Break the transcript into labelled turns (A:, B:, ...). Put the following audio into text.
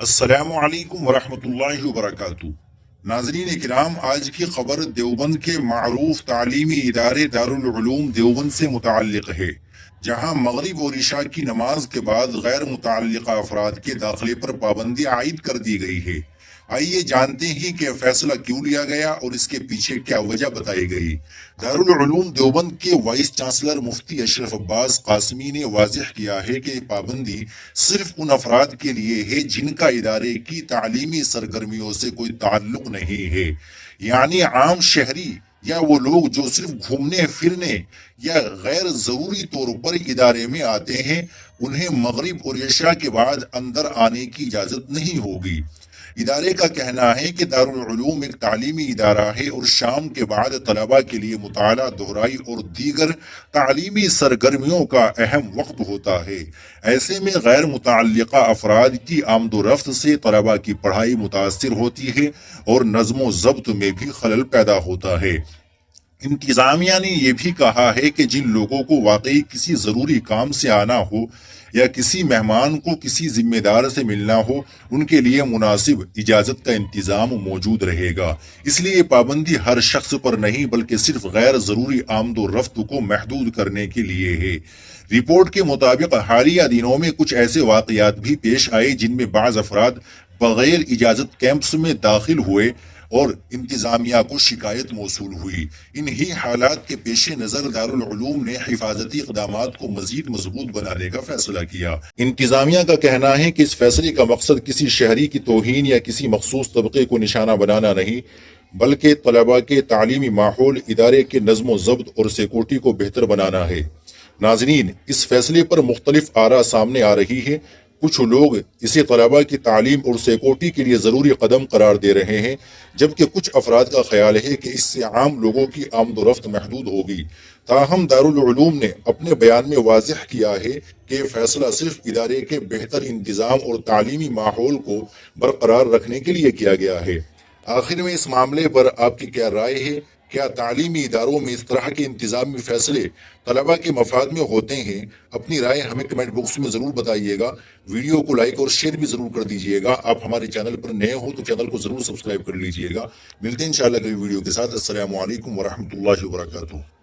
A: السلام علیکم ورحمۃ اللہ وبرکاتہ۔ ناظرین کرام، آج کی خبر دیوبند کے معروف تعلیمی ادارے دارالعلوم دیوبند سے متعلق ہے، جہاں مغرب اور عشاء کی نماز کے بعد غیر متعلقہ افراد کے داخلے پر پابندی عائد کر دی گئی ہے۔ آئیے جانتے ہیں کہ فیصلہ کیوں لیا گیا اور اس کے پیچھے کیا وجہ بتائی گئی۔ دارالعلوم دیوبند کے وائس چانسلر مفتی اشرف عباس قاسمی نے واضح کیا ہے کہ پابندی صرف ان افراد کے لیے ہے جن کا ادارے کی تعلیمی سرگرمیوں سے کوئی تعلق نہیں ہے، یعنی عام شہری یا وہ لوگ جو صرف گھومنے پھرنے یا غیر ضروری طور پر ادارے میں آتے ہیں، انہیں مغرب اور عشاء کے بعد اندر آنے کی اجازت نہیں ہوگی۔ ادارے کا کہنا ہے کہ دارالعلوم ایک تعلیمی ادارہ ہے اور شام کے بعد طلباء کے لیے مطالعہ، دہرائی اور دیگر تعلیمی سرگرمیوں کا اہم وقت ہوتا ہے۔ ایسے میں غیر متعلقہ افراد کی آمد و رفت سے طلباء کی پڑھائی متاثر ہوتی ہے اور نظم و ضبط میں بھی خلل پیدا ہوتا ہے۔ انتظامیہ نے یہ بھی کہا ہے کہ جن لوگوں کو واقعی کسی ضروری کام سے آنا ہو یا کسی مہمان کو کسی ذمہ دار سے ملنا ہو، ان کے لیے مناسب اجازت کا انتظام موجود رہے گا۔ اس لیے یہ پابندی ہر شخص پر نہیں بلکہ صرف غیر ضروری آمد و رفت کو محدود کرنے کے لیے ہے۔ رپورٹ کے مطابق حالیہ دنوں میں کچھ ایسے واقعات بھی پیش آئے جن میں بعض افراد بغیر اجازت کیمپس میں داخل ہوئے اور انتظامیہ کو شکایت موصول ہوئی۔ انہی حالات کے پیش نظر دارالعلوم نے حفاظتی اقدامات کو مزید مضبوط بنانے کا فیصلہ کیا۔ انتظامیہ کا کہنا ہے کہ اس فیصلے کا مقصد کسی شہری کی توہین یا کسی مخصوص طبقے کو نشانہ بنانا نہیں، بلکہ طلباء کے تعلیمی ماحول، ادارے کے نظم و ضبط اور سیکورٹی کو بہتر بنانا ہے۔ ناظرین، اس فیصلے پر مختلف آراء سامنے آ رہی ہے۔ کچھ لوگ اسے طلباء کی تعلیم اور سیکورٹی کے لیے ضروری قدم قرار دے رہے ہیں، جبکہ کچھ افراد کا خیال ہے کہ اس سے عام لوگوں کی آمد و رفت محدود ہوگی۔ تاہم دارالعلوم نے اپنے بیان میں واضح کیا ہے کہ یہ فیصلہ صرف ادارے کے بہتر انتظام اور تعلیمی ماحول کو برقرار رکھنے کے لیے کیا گیا ہے۔ آخر میں اس معاملے پر آپ کی کیا رائے ہے؟ کیا تعلیمی اداروں میں اس طرح کے انتظامی فیصلے طلباء کے مفاد میں ہوتے ہیں؟ اپنی رائے ہمیں کمنٹ باکس میں ضرور بتائیے گا۔ ویڈیو کو لائک اور شیئر بھی ضرور کر دیجیے گا۔ آپ ہمارے چینل پر نئے ہو تو چینل کو ضرور سبسکرائب کر لیجیے گا۔ ملتے ہیں انشاءاللہ اگلی ویڈیو کے ساتھ۔ السلام علیکم ورحمۃ اللہ وبرکاتہ۔